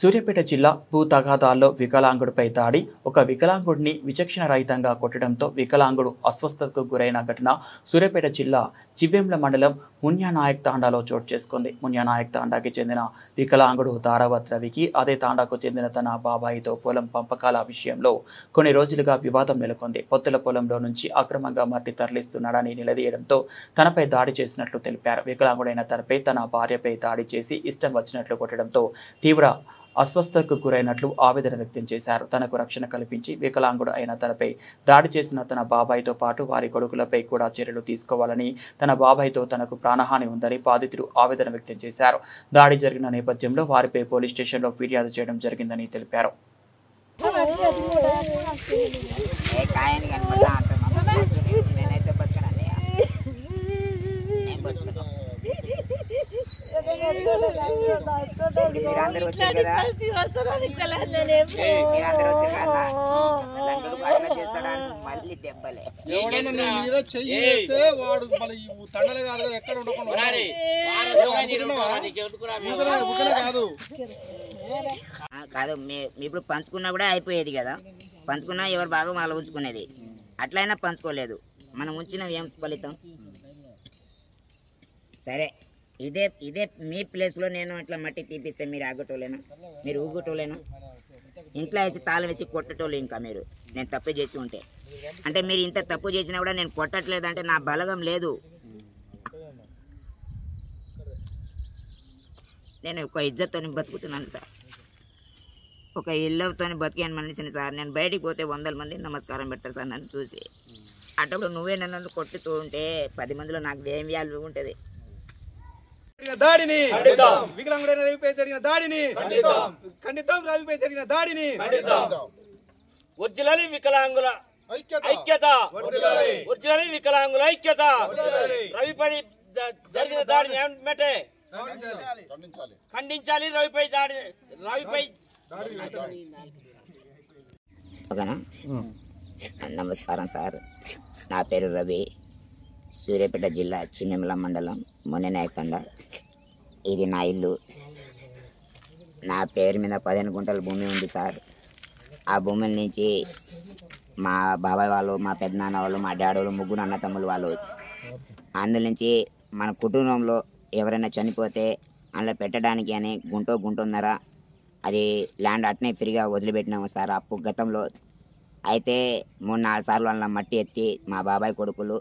సూర్యాపేట జిల్లా భూ తగాదాల్లో వికలాంగుడిపై దాడి. ఒక వికలాంగుడిని విచక్షణ రహితంగా కొట్టడంతో వికలాంగుడు అస్వస్థతకు గురైన ఘటన సూర్యాపేట జిల్లా చివ్వేంల మండలం మున్యానాయక్ తాండాలో చోటు చేసుకుంది. మున్యానాయక్ తాండాకి చెందిన వికలాంగుడు దారావత్ రవికి అదే తాండాకు చెందిన తన బాబాయితో పొలం పంపకాల విషయంలో కొన్ని రోజులుగా వివాదం నెలకొంది. పొత్తుల పొలంలో నుంచి అక్రమంగా మట్టి తరలిస్తున్నాడని నిలదీయడంతో తనపై దాడి చేసినట్లు తెలిపారు. వికలాంగుడైన తనపై తన భార్యపై దాడి చేసి ఇష్టం వచ్చినట్లు కొట్టడంతో తీవ్ర అస్వస్థతకు గురైనట్లు ఆవేదన వ్యక్తం చేశారు. తనకు రక్షణ కల్పించి వికలాంగుడు అయిన తనపై దాడి చేసిన తన బాబాయితో పాటు వారి కొడుకులపై కూడా చర్యలు తీసుకోవాలని, తన బాబాయితో తనకు ప్రాణహాని ఉందని బాధితుడు ఆవేదన వ్యక్తం చేశారు. దాడి జరిగిన నేపథ్యంలో వారిపై పోలీస్ స్టేషన్లో ఫిర్యాదు చేయడం జరిగిందని తెలిపారు. కాదు ఇప్పుడు పంచుకున్నా కూడా అయిపోయేది కదా, పంచుకున్నా ఎవరు బాగా వాళ్ళు ఉంచుకునేది. అట్లయినా పంచుకోలేదు, మనం ఉంచిన ఏం ఫలితం? సరే, ఇదే మీ ప్లేస్లో నేను ఇట్లా మట్టి తీపిస్తే మీరు ఆగటోలేనా? మీరు ఊగటోలేనా? ఇంట్లో వేసి తాళం వేసి కొట్టటోళ్ళు ఇంకా మీరు, నేను తప్పు చేసి ఉంటే. అంటే మీరు ఇంత తప్పు చేసినా కూడా నేను కొట్టట్లేదు అంటే నా బలగం లేదు. నేను ఒక ఇజ్జత్తో బతుకుతున్నాను సార్, ఒక ఇళ్ళతో బతికాను మనిషిని సార్. నేను బయటికి పోతే 100 మంది నమస్కారం పెడతారు సార్ నన్ను చూసి. అటప్పుడు నువ్వే నన్ను కొట్టుతూ ఉంటే 10 మందిలో నాకు ఏం వాల్యూ ఉంటుంది? దాడిని వికలాంగుడైన రవిపై జరిగిన దాడిని ఖండితం. రవిపై జరిగిన దాడిని వర్ధిల్లాలి వికలాంగుల ఐక్యత, వర్ధిల్లాలి వికలాంగుల ఐక్యత. రవిపై జరిగిన దాడిని వెంటనే ఖండించాలి. రవిపై ఓకేనా? నమస్కారం సార్, నా పేరు రవి, సూర్యాపేట జిల్లా చివ్వేంల మండలం మున్యానాయక్ తాండా. ఇది నా ఇల్లు. నా పేరు మీద 15 గుంటల భూమి ఉంది సార్. ఆ భూముల నుంచి మా బాబాయ్ వాళ్ళు, మా పెద్దనాన్న వాళ్ళు, మా డాడీ వాళ్ళు, ముగ్గురు అన్న తమ్ముళ్ళు వాళ్ళు, అందులో నుంచి మన కుటుంబంలో ఎవరైనా చనిపోతే అందులో పెట్టడానికి అని గుంటున్నర అది ల్యాండ్ అట్నే ఫ్రీగా వదిలిపెట్టినాము సార్ అప్పు గతంలో. అయితే 3-4 సార్లు అందులో మట్టి ఎత్తి మా బాబాయ్ కొడుకులు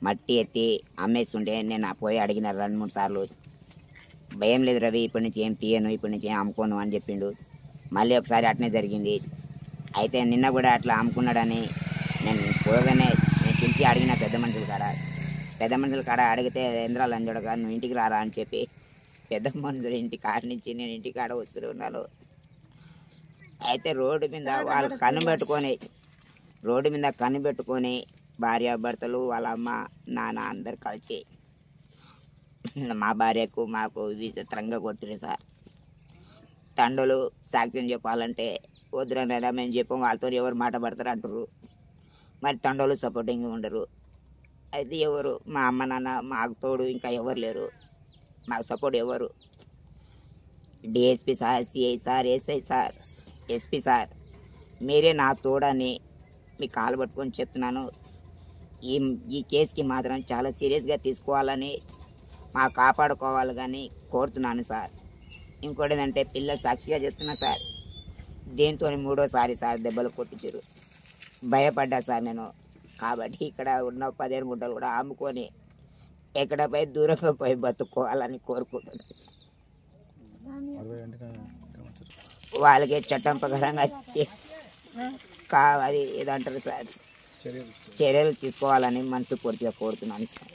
మట్టి ఎత్తి అమ్మేస్తుంటే నేను పోయి అడిగిన 2-3 సార్లు. భయం లేదు రవి, ఇప్పటి నుంచి ఏం తీయను, ఇప్పటి నుంచి ఏం అమ్ముకోను అని చెప్పిండు. మళ్ళీ ఒకసారి అట్నే జరిగింది. అయితే నిన్న కూడా అట్లా అమ్ముకున్నాడని నేను పోగానే నేను పిలిచి అడిగిన పెద్ద మనుషుల కాడ అడిగితే ఎంద్రాలు అంజోడగా నువ్వు ఇంటికి రారా అని చెప్పి పెద్ద మనుషుల ఇంటి కాడ నుంచి నేను ఇంటి కాడ వస్తూ ఉన్నాను. అయితే రోడ్డు మీద వాళ్ళు కనిపెట్టుకొని భార్యాభర్తలు వాళ్ళ అమ్మ నాన్న అందరు కలిసి మా భార్యకు మాకు విచిత్రంగా కొట్టిరు సార్. తండ్రులు సాక్ష్యం చెప్పాలంటే వద్దురనైనా మేము చెప్పాం, వాళ్ళతో ఎవరు మాట పడతారు అంటారు. మరి తండ్రులు సపోర్టింగ్ ఉండరు. అయితే ఎవరు, మా అమ్మ నాన్న మాకు తోడు ఇంకా ఎవరు లేరు, మాకు సపోర్ట్ ఎవరు? DSP sir, CI sir, SI sir, SP sir, మీరే నా తోడని మీ కాలు పట్టుకొని చెప్తున్నాను. ఈ కేసుకి మాత్రం చాలా సీరియస్గా తీసుకోవాలని, మా కాపాడుకోవాలి కానీ కోరుతున్నాను సార్. ఇంకోటి ఏంటంటే పిల్లలు సాక్షిగా చెప్తున్నా సార్, దీంతో 3వ సార్ దెబ్బలు కొట్టించారు. భయపడ్డా సార్ నేను. కాబట్టి ఇక్కడ ఉన్న 15 గుంటలు కూడా అమ్ముకొని ఎక్కడపై దూరంగా పోయి బతుక్కోవాలని కోరుకుంటున్నాను. వాళ్ళకి చట్టం ప్రకారంగా అది ఏదంటారు సార్, చర్యలు తీసుకోవాలని మనస్ఫూర్తిగా కోరుతున్నాను సార్.